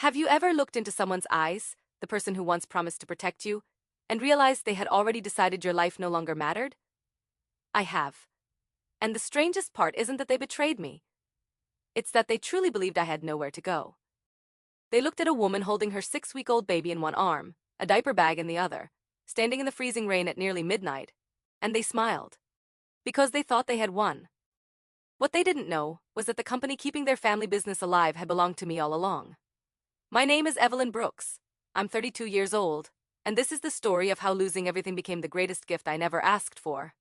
Have you ever looked into someone's eyes, the person who once promised to protect you, and realized they had already decided your life no longer mattered? I have. And the strangest part isn't that they betrayed me. It's that they truly believed I had nowhere to go. They looked at a woman holding her 6-week-old baby in one arm, a diaper bag in the other, standing in the freezing rain at nearly midnight, and they smiled. Because they thought they had won. What they didn't know was that the company keeping their family business alive had belonged to me all along. My name is Evelyn Brooks. I'm 32 years old, and this is the story of how losing everything became the greatest gift I never asked for.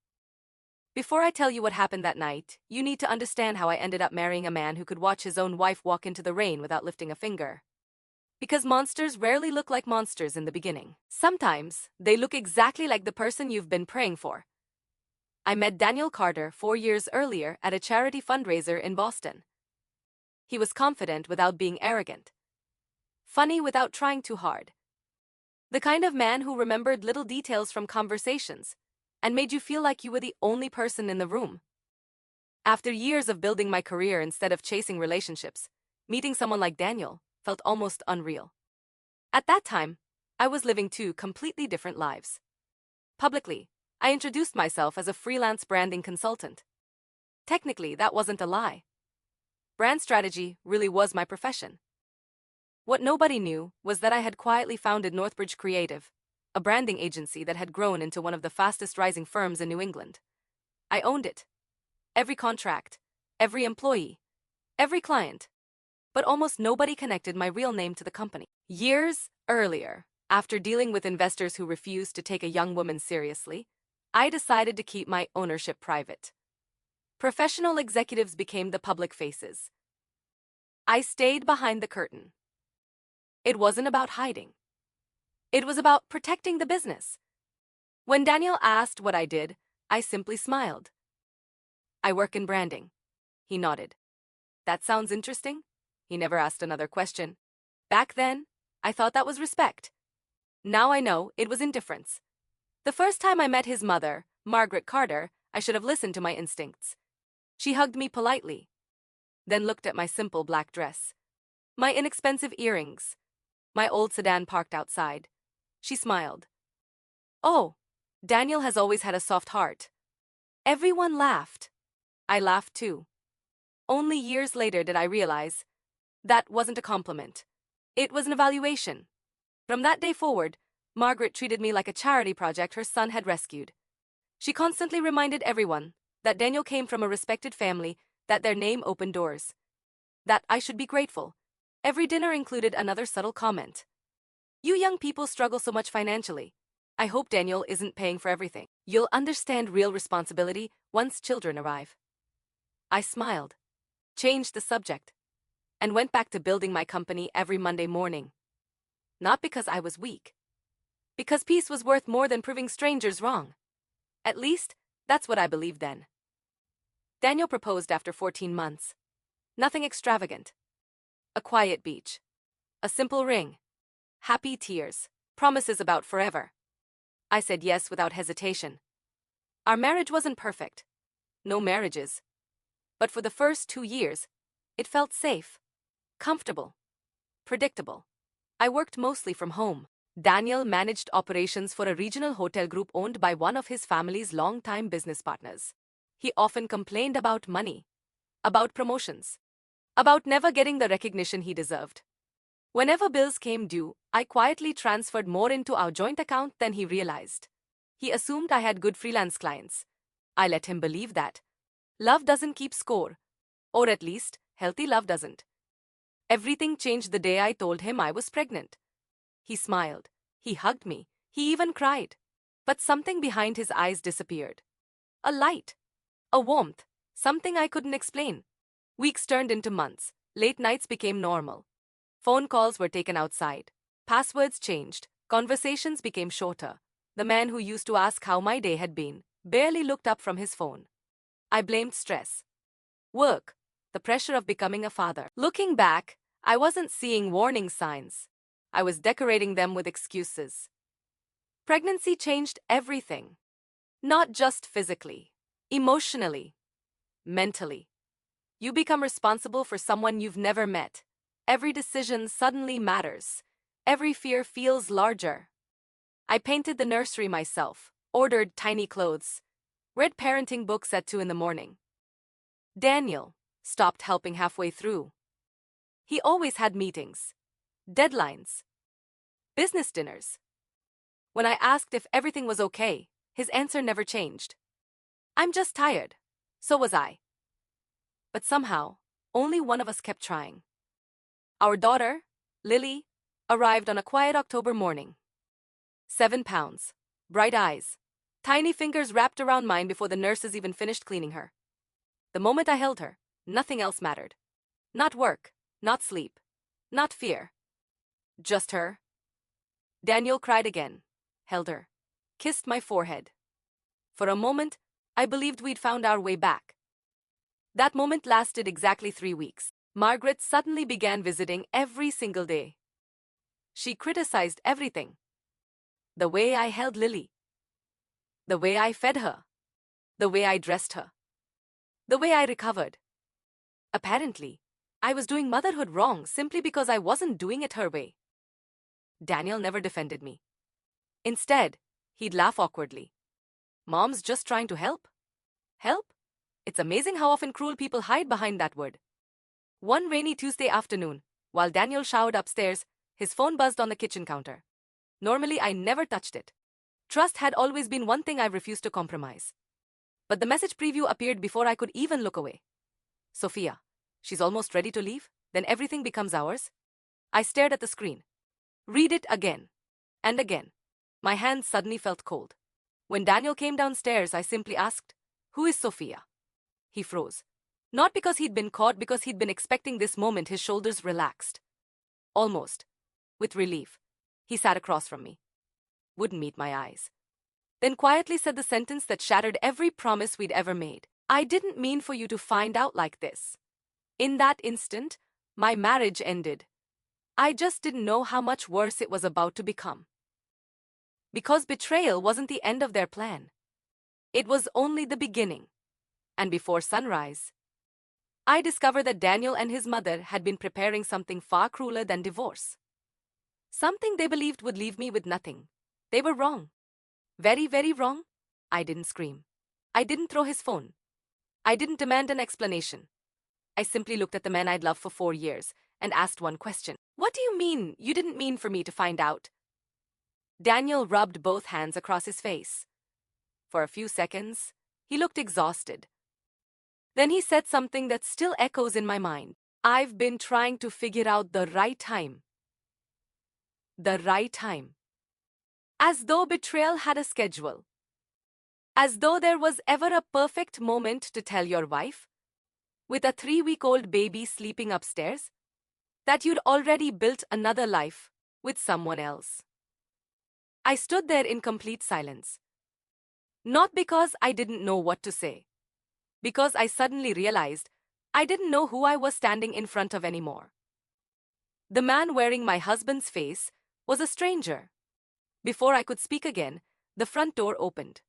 Before I tell you what happened that night, you need to understand how I ended up marrying a man who could watch his own wife walk into the rain without lifting a finger. Because monsters rarely look like monsters in the beginning. Sometimes, they look exactly like the person you've been praying for. I met Daniel Carter 4 years earlier at a charity fundraiser in Boston. He was confident without being arrogant. Funny without trying too hard. The kind of man who remembered little details from conversations and made you feel like you were the only person in the room. After years of building my career instead of chasing relationships, meeting someone like Daniel felt almost unreal. At that time, I was living 2 completely different lives. Publicly, I introduced myself as a freelance branding consultant. Technically, that wasn't a lie. Brand strategy really was my profession. What nobody knew was that I had quietly founded Northbridge Creative, a branding agency that had grown into one of the fastest rising firms in New England. I owned it. Every contract, every employee, every client. But almost nobody connected my real name to the company. Years earlier, after dealing with investors who refused to take a young woman seriously, I decided to keep my ownership private. Professional executives became the public faces. I stayed behind the curtain. It wasn't about hiding. It was about protecting the business. When Daniel asked what I did, I simply smiled. I work in branding. He nodded. That sounds interesting? He never asked another question. Back then, I thought that was respect. Now I know it was indifference. The first time I met his mother, Margaret Carter, I should have listened to my instincts. She hugged me politely, then looked at my simple black dress, my inexpensive earrings, my old sedan parked outside. She smiled. Oh, Daniel has always had a soft heart. Everyone laughed. I laughed too. Only years later did I realize that wasn't a compliment. It was an evaluation. From that day forward, Margaret treated me like a charity project her son had rescued. She constantly reminded everyone that Daniel came from a respected family, that their name opened doors, that I should be grateful. Every dinner included another subtle comment. You young people struggle so much financially. I hope Daniel isn't paying for everything. You'll understand real responsibility once children arrive. I smiled, changed the subject, and went back to building my company every Monday morning. Not because I was weak. Because peace was worth more than proving strangers wrong. At least, that's what I believed then. Daniel proposed after 14 months. Nothing extravagant. A quiet beach. A simple ring. Happy tears. Promises about forever. I said yes without hesitation. Our marriage wasn't perfect. No marriages. But for the first 2 years, it felt safe, comfortable, predictable. I worked mostly from home. Daniel managed operations for a regional hotel group owned by one of his family's longtime business partners. He often complained about money, about promotions, about never getting the recognition he deserved. Whenever bills came due, I quietly transferred more into our joint account than he realized. He assumed I had good freelance clients. I let him believe that. Love doesn't keep score. Or at least, healthy love doesn't. Everything changed the day I told him I was pregnant. He smiled. He hugged me. He even cried. But something behind his eyes disappeared. A light. A warmth. Something I couldn't explain. Weeks turned into months. Late nights became normal. Phone calls were taken outside. Passwords changed. Conversations became shorter. The man who used to ask how my day had been barely looked up from his phone. I blamed stress. Work. The pressure of becoming a father. Looking back, I wasn't seeing warning signs. I was decorating them with excuses. Pregnancy changed everything. Not just physically, emotionally, mentally. You become responsible for someone you've never met. every decision suddenly matters. Every fear feels larger. I painted the nursery myself, ordered tiny clothes, read parenting books at 2 in the morning. Daniel stopped helping halfway through. He always had meetings, deadlines, business dinners. When I asked if everything was okay, his answer never changed. I'm just tired. So was I. But somehow, only one of us kept trying. Our daughter, Lily, arrived on a quiet October morning. 7 pounds, bright eyes, tiny fingers wrapped around mine before the nurses even finished cleaning her. The moment I held her, nothing else mattered. Not work, not sleep, not fear. Just her. Daniel cried again, held her, kissed my forehead. For a moment, I believed we'd found our way back. That moment lasted exactly 3 weeks. Margaret suddenly began visiting every single day. She criticized everything. The way I held Lily. The way I fed her. The way I dressed her. The way I recovered. Apparently, I was doing motherhood wrong simply because I wasn't doing it her way. Daniel never defended me. Instead, he'd laugh awkwardly. Mom's just trying to help. Help? It's amazing how often cruel people hide behind that word. One rainy Tuesday afternoon, while Daniel showered upstairs, his phone buzzed on the kitchen counter. Normally, I never touched it. Trust had always been one thing I refused to compromise. But the message preview appeared before I could even look away. Sophia, she's almost ready to leave, then everything becomes ours. I stared at the screen. Read it again. And again. My hands suddenly felt cold. When Daniel came downstairs, I simply asked, "Who is Sophia?" He froze. Not because he'd been caught, because he'd been expecting this moment. His shoulders relaxed. Almost. With relief. He sat across from me. Wouldn't meet my eyes. Then quietly said the sentence that shattered every promise we'd ever made. "I didn't mean for you to find out like this." In that instant, my marriage ended. I just didn't know how much worse it was about to become. Because betrayal wasn't the end of their plan. It was only the beginning. And before sunrise, I discovered that Daniel and his mother had been preparing something far crueler than divorce. Something they believed would leave me with nothing. They were wrong. Very, very wrong. I didn't scream. I didn't throw his phone. I didn't demand an explanation. I simply looked at the man I'd loved for 4 years and asked one question. "What do you mean you didn't mean for me to find out?" Daniel rubbed both hands across his face. For a few seconds, he looked exhausted. Then he said something that still echoes in my mind. "I've been trying to figure out the right time." The right time. As though betrayal had a schedule. As though there was ever a perfect moment to tell your wife, with a 3-week-old baby sleeping upstairs, that you'd already built another life with someone else. I stood there in complete silence. Not because I didn't know what to say. Because I suddenly realized I didn't know who I was standing in front of anymore. The man wearing my husband's face was a stranger. Before I could speak again, the front door opened.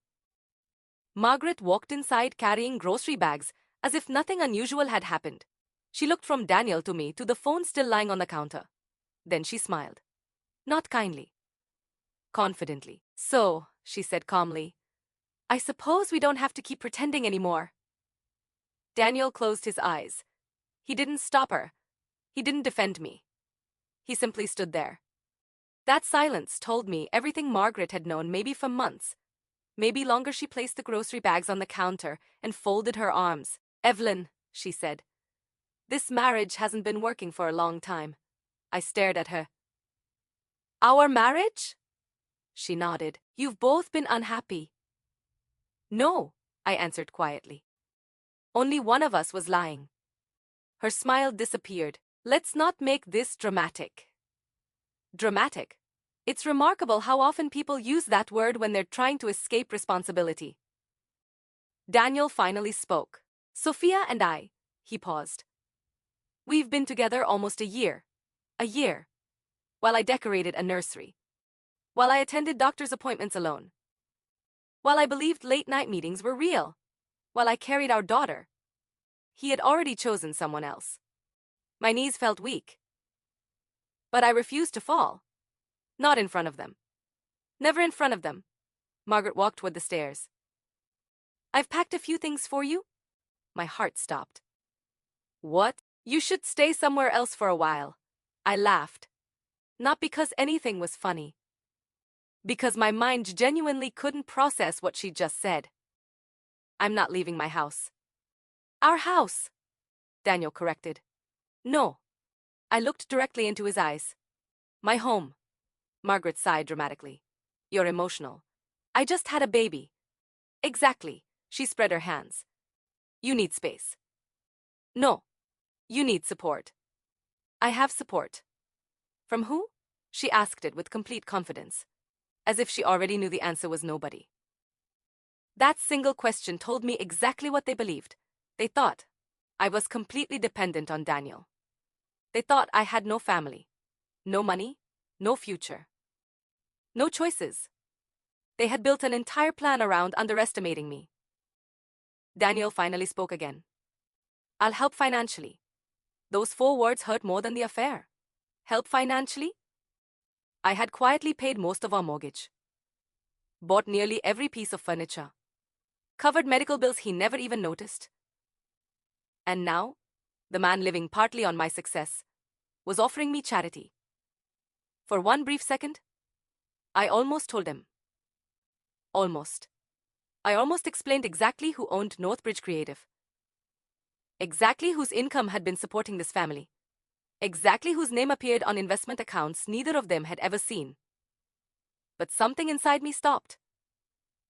Margaret walked inside carrying grocery bags as if nothing unusual had happened. She looked from Daniel to me to the phone still lying on the counter. Then she smiled. Not kindly. Confidently. "So," she said calmly, "I suppose we don't have to keep pretending anymore." Daniel closed his eyes. He didn't stop her. He didn't defend me. He simply stood there. That silence told me everything Margaret had known, maybe for months. Maybe longer. She placed the grocery bags on the counter and folded her arms. "Evelyn," she said, "this marriage hasn't been working for a long time." I stared at her. "Our marriage?" She nodded. "You've both been unhappy." "No," I answered quietly. "Only one of us was lying." Her smile disappeared. "Let's not make this dramatic." Dramatic? It's remarkable how often people use that word when they're trying to escape responsibility. Daniel finally spoke. "Sophia and I," he paused. "We've been together almost a year. A year. While I decorated a nursery. While I attended doctor's appointments alone. While I believed late-night meetings were real. While I carried our daughter. He had already chosen someone else." My knees felt weak. But I refused to fall. Not in front of them. Never in front of them. Margaret walked toward the stairs. I've packed a few things for you. My heart stopped. What? You should stay somewhere else for a while. I laughed. Not because anything was funny. Because my mind genuinely couldn't process what she just said. I'm not leaving my house. Our house, Daniel corrected. No. I looked directly into his eyes. My home. Margaret sighed dramatically. You're emotional. I just had a baby. Exactly. She spread her hands. You need space. No. You need support. I have support. From who? She asked it with complete confidence, as if she already knew the answer was nobody. That single question told me exactly what they believed. They thought I was completely dependent on Daniel. They thought I had no family, no money, no future, no choices. They had built an entire plan around underestimating me. Daniel finally spoke again. I'll help financially. Those 4 words hurt more than the affair. Help financially? I had quietly paid most of our mortgage. Bought nearly every piece of furniture. Covered medical bills he never even noticed. And now, the man living partly on my success was offering me charity. For one brief second, I almost told him. Almost. I almost explained exactly who owned Northbridge Creative. Exactly whose income had been supporting this family. Exactly whose name appeared on investment accounts neither of them had ever seen. But something inside me stopped.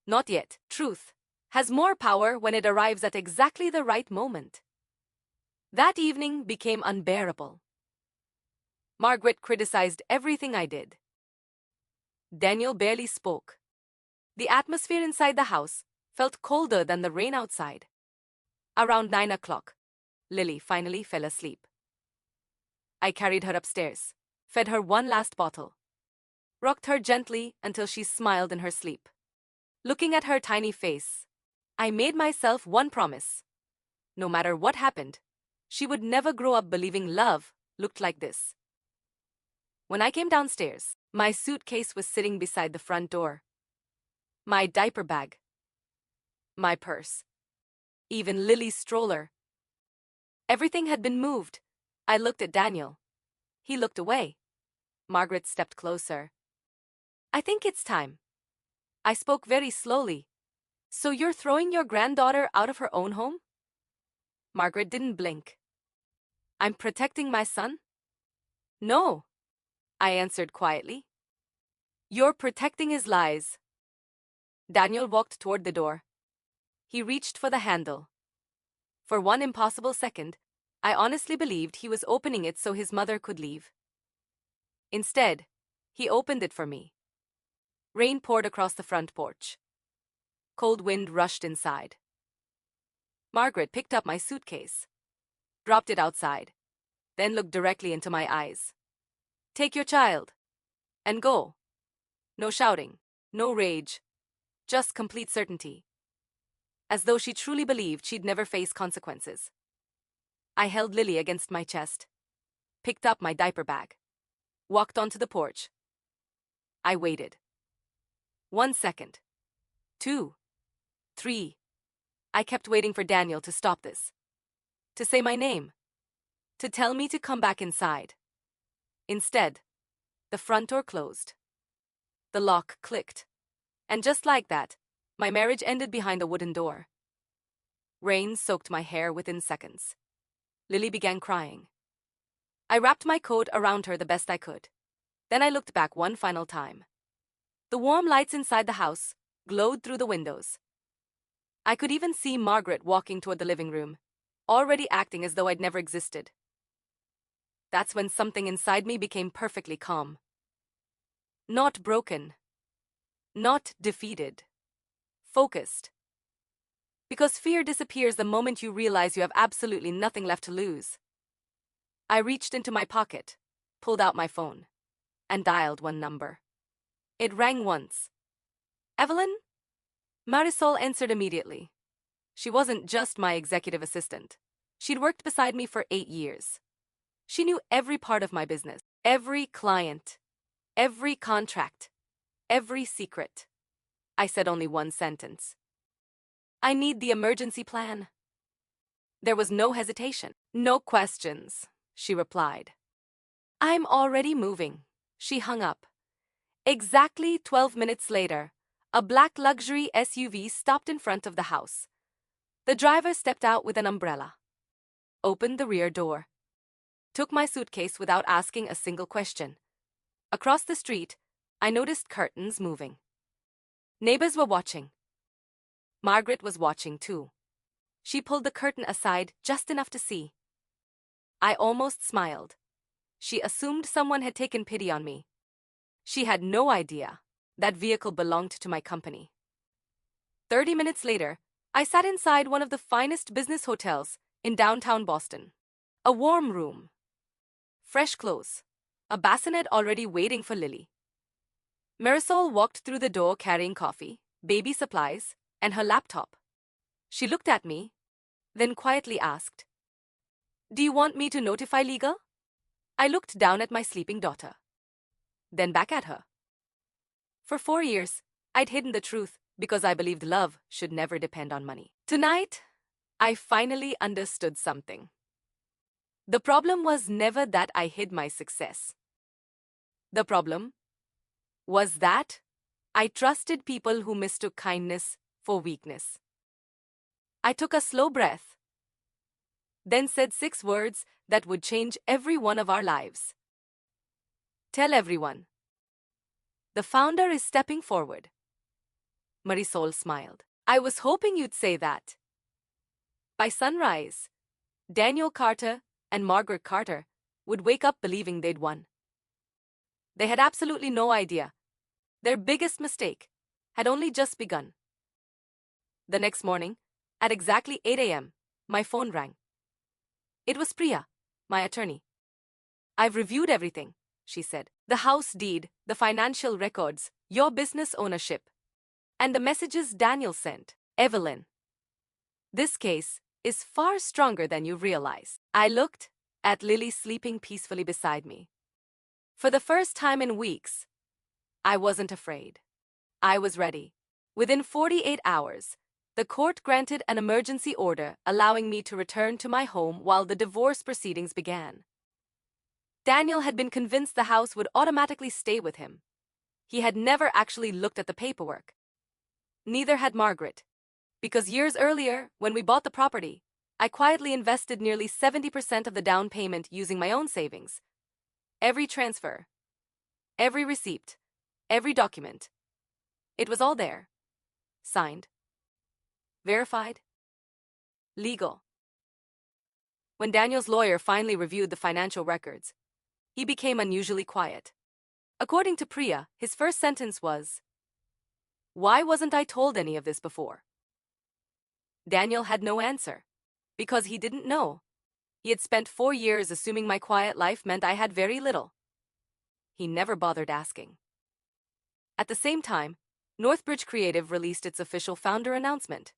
Not yet. Truth has more power when it arrives at exactly the right moment. That evening became unbearable. Margaret criticized everything I did. Daniel barely spoke. The atmosphere inside the house felt colder than the rain outside. Around 9 o'clock, Lily finally fell asleep. I carried her upstairs, fed her one last bottle, rocked her gently until she smiled in her sleep. Looking at her tiny face, I made myself one promise. No matter what happened, she would never grow up believing love looked like this. When I came downstairs, my suitcase was sitting beside the front door. My diaper bag. My purse. Even Lily's stroller. Everything had been moved. I looked at Daniel. He looked away. Margaret stepped closer. I think it's time. I spoke very slowly. So you're throwing your granddaughter out of her own home? Margaret didn't blink. I'm protecting my son? No, I answered quietly. You're protecting his lies. Daniel walked toward the door. He reached for the handle. For one impossible second, I honestly believed he was opening it so his mother could leave. Instead, he opened it for me. Rain poured across the front porch. Cold wind rushed inside. Margaret picked up my suitcase, dropped it outside, then looked directly into my eyes. Take your child, and go. No shouting, no rage, just complete certainty. As though she truly believed she'd never face consequences. I held Lily against my chest, picked up my diaper bag, walked onto the porch. I waited. 1 second. 2. 3. I kept waiting for Daniel to stop this. To say my name. To tell me to come back inside. Instead, the front door closed. The lock clicked. And just like that, my marriage ended behind the wooden door. Rain soaked my hair within seconds. Lily began crying. I wrapped my coat around her the best I could. Then I looked back one final time. The warm lights inside the house glowed through the windows. I could even see Margaret walking toward the living room, already acting as though I'd never existed. That's when something inside me became perfectly calm. Not broken. Not defeated. Focused. Because fear disappears the moment you realize you have absolutely nothing left to lose. I reached into my pocket, pulled out my phone, and dialed one number. It rang once. Evelyn? Marisol answered immediately. She wasn't just my executive assistant. She'd worked beside me for 8 years. She knew every part of my business. Every client, every contract, every secret. I said only one sentence. I need the emergency plan. There was no hesitation, no questions, she replied. I'm already moving. She hung up. Exactly 12 minutes later, a black luxury SUV stopped in front of the house. The driver stepped out with an umbrella, opened the rear door, took my suitcase without asking a single question. Across the street, I noticed curtains moving. Neighbors were watching. Margaret was watching too. She pulled the curtain aside just enough to see. I almost smiled. She assumed someone had taken pity on me. She had no idea that vehicle belonged to my company. 30 minutes later, I sat inside one of the finest business hotels in downtown Boston. A warm room, fresh clothes, a bassinet already waiting for Lily. Marisol walked through the door carrying coffee, baby supplies, and her laptop. She looked at me, then quietly asked, "Do you want me to notify legal?" I looked down at my sleeping daughter, then back at her. For 4 years, I'd hidden the truth because I believed love should never depend on money. Tonight, I finally understood something. The problem was never that I hid my success. The problem was that I trusted people who mistook kindness for weakness. I took a slow breath, then said 6 words that would change every one of our lives. Tell everyone. The founder is stepping forward. Marisol smiled. I was hoping you'd say that. By sunrise, Daniel Carter and Margaret Carter would wake up believing they'd won. They had absolutely no idea. Their biggest mistake had only just begun. The next morning, at exactly 8 a.m., my phone rang. It was Priya, my attorney. I've reviewed everything, she said. The house deed, the financial records, your business ownership, and the messages Daniel sent. Evelyn, this case is far stronger than you realize. I looked at Lily sleeping peacefully beside me. For the first time in weeks, I wasn't afraid. I was ready. Within 48 hours, the court granted an emergency order allowing me to return to my home while the divorce proceedings began. Daniel had been convinced the house would automatically stay with him. He had never actually looked at the paperwork. Neither had Margaret, because years earlier, when we bought the property, I quietly invested nearly 70% of the down payment using my own savings. Every transfer, every receipt, every document. It was all there. Signed. Verified. Legal. When Daniel's lawyer finally reviewed the financial records, he became unusually quiet. According to Priya, his first sentence was, "Why wasn't I told any of this before?" Daniel had no answer, because he didn't know. He had spent 4 years assuming my quiet life meant I had very little. He never bothered asking. At the same time, Northbridge Creative released its official founder announcement.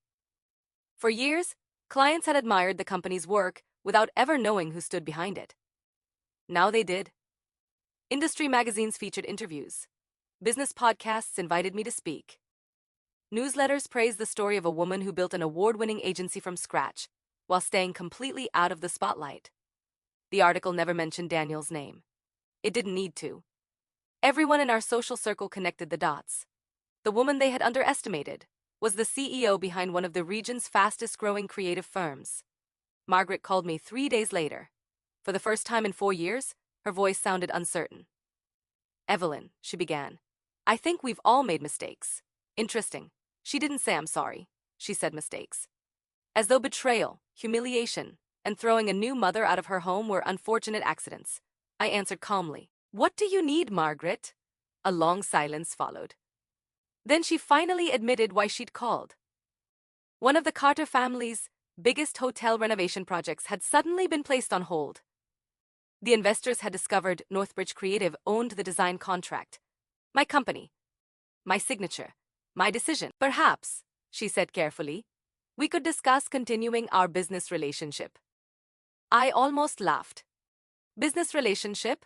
For years, clients had admired the company's work without ever knowing who stood behind it. Now they did. Industry magazines featured interviews. Business podcasts invited me to speak. Newsletters praised the story of a woman who built an award-winning agency from scratch while staying completely out of the spotlight. The article never mentioned Daniel's name. It didn't need to. Everyone in our social circle connected the dots. The woman they had underestimated was the CEO behind one of the region's fastest-growing creative firms. Margaret called me 3 days later. For the first time in 4 years, her voice sounded uncertain. "Evelyn," she began, "I think we've all made mistakes." Interesting. She didn't say I'm sorry. She said mistakes. As though betrayal, humiliation, and throwing a new mother out of her home were unfortunate accidents. I answered calmly. "What do you need, Margaret?" A long silence followed. Then she finally admitted why she'd called. One of the Carter family's biggest hotel renovation projects had suddenly been placed on hold. The investors had discovered Northbridge Creative owned the design contract. My company. My signature. My decision. "Perhaps," she said carefully, "we could discuss continuing our business relationship." I almost laughed. Business relationship?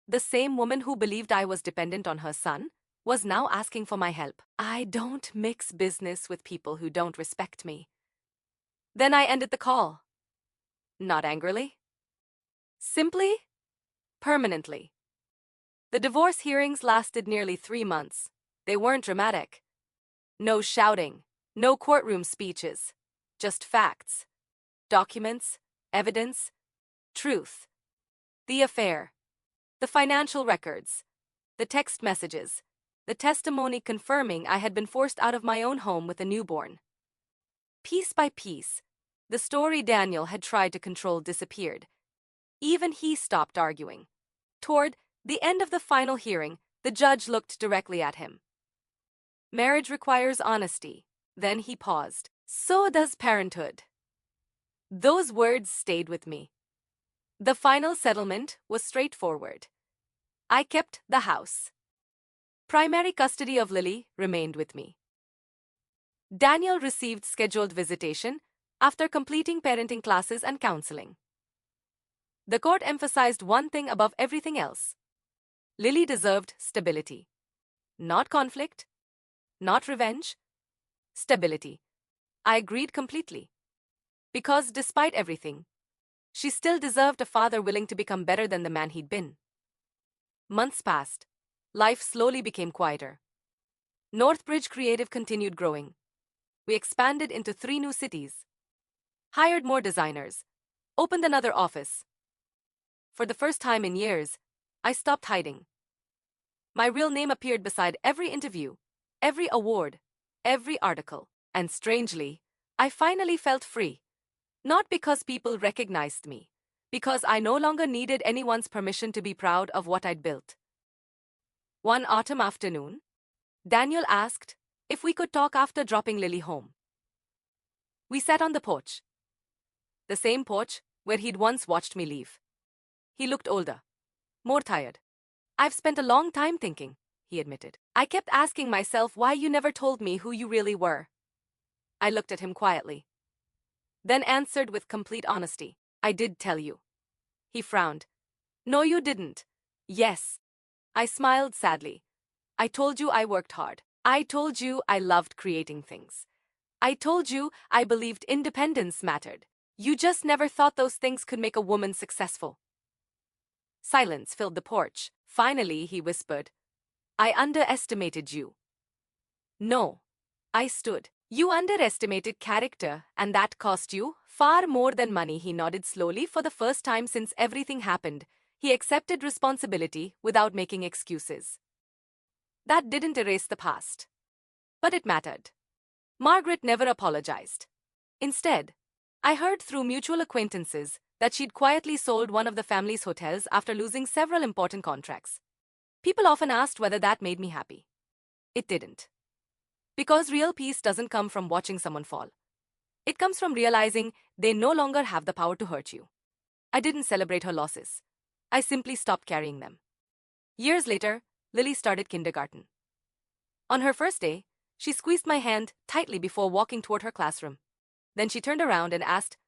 The same woman who believed I was dependent on her son was now asking for my help. I don't mix business with people who don't respect me. Then I ended the call. Not angrily. Simply, permanently. The divorce hearings lasted nearly 3 months. They weren't dramatic. No shouting, no courtroom speeches. Just facts. Documents, evidence, truth. The affair. The financial records. The text messages. The testimony confirming I had been forced out of my own home with a newborn. Piece by piece, the story Daniel had tried to control disappeared. Even he stopped arguing. Toward the end of the final hearing, the judge looked directly at him. Marriage requires honesty. Then he paused. So does parenthood. Those words stayed with me. The final settlement was straightforward. I kept the house. Primary custody of Lily remained with me. Daniel received scheduled visitation after completing parenting classes and counseling. The court emphasized one thing above everything else. Lily deserved stability. Not conflict, not revenge, stability. I agreed completely. Because despite everything, she still deserved a father willing to become better than the man he'd been. Months passed. Life slowly became quieter. Northbridge Creative continued growing. We expanded into 3 new cities, hired more designers, opened another office. For the first time in years, I stopped hiding. My real name appeared beside every interview, every award, every article. And strangely, I finally felt free. Not because people recognized me, because I no longer needed anyone's permission to be proud of what I'd built. One autumn afternoon, Daniel asked if we could talk after dropping Lily home. We sat on the porch. The same porch where he'd once watched me leave. He looked older, more tired. I've spent a long time thinking, he admitted. I kept asking myself why you never told me who you really were. I looked at him quietly, then answered with complete honesty. I did tell you. He frowned. No, you didn't. Yes. I smiled sadly. I told you I worked hard. I told you I loved creating things. I told you I believed independence mattered. You just never thought those things could make a woman successful. Silence filled the porch. Finally, he whispered, I underestimated you. No. I stood. You underestimated character, and that cost you far more than money. He nodded slowly. For the first time since everything happened, he accepted responsibility without making excuses. That didn't erase the past. But it mattered. Margaret never apologized. Instead, I heard through mutual acquaintances that she'd quietly sold one of the family's hotels after losing several important contracts. People often asked whether that made me happy. It didn't. Because real peace doesn't come from watching someone fall. It comes from realizing they no longer have the power to hurt you. I didn't celebrate her losses. I simply stopped carrying them. Years later, Lily started kindergarten. On her first day, she squeezed my hand tightly before walking toward her classroom. Then she turned around and asked,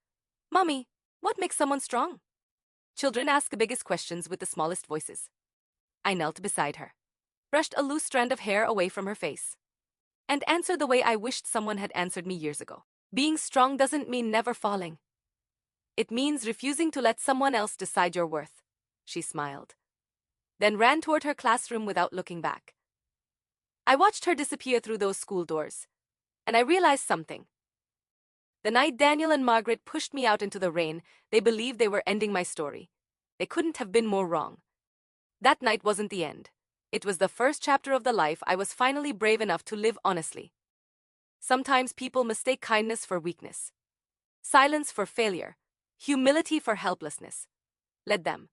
Mommy, what makes someone strong? Children ask the biggest questions with the smallest voices. I knelt beside her, brushed a loose strand of hair away from her face, and answered the way I wished someone had answered me years ago. Being strong doesn't mean never falling. It means refusing to let someone else decide your worth. She smiled, then ran toward her classroom without looking back. I watched her disappear through those school doors, and I realized something. The night Daniel and Margaret pushed me out into the rain, they believed they were ending my story. They couldn't have been more wrong. That night wasn't the end. It was the first chapter of the life I was finally brave enough to live honestly. Sometimes people mistake kindness for weakness, silence for failure, humility for helplessness. Let them.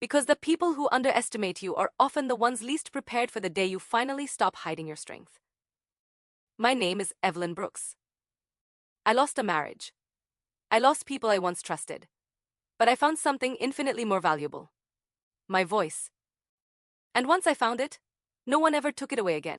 Because the people who underestimate you are often the ones least prepared for the day you finally stop hiding your strength. My name is Evelyn Brooks. I lost a marriage. I lost people I once trusted. But I found something infinitely more valuable. My voice. And once I found it, no one ever took it away again.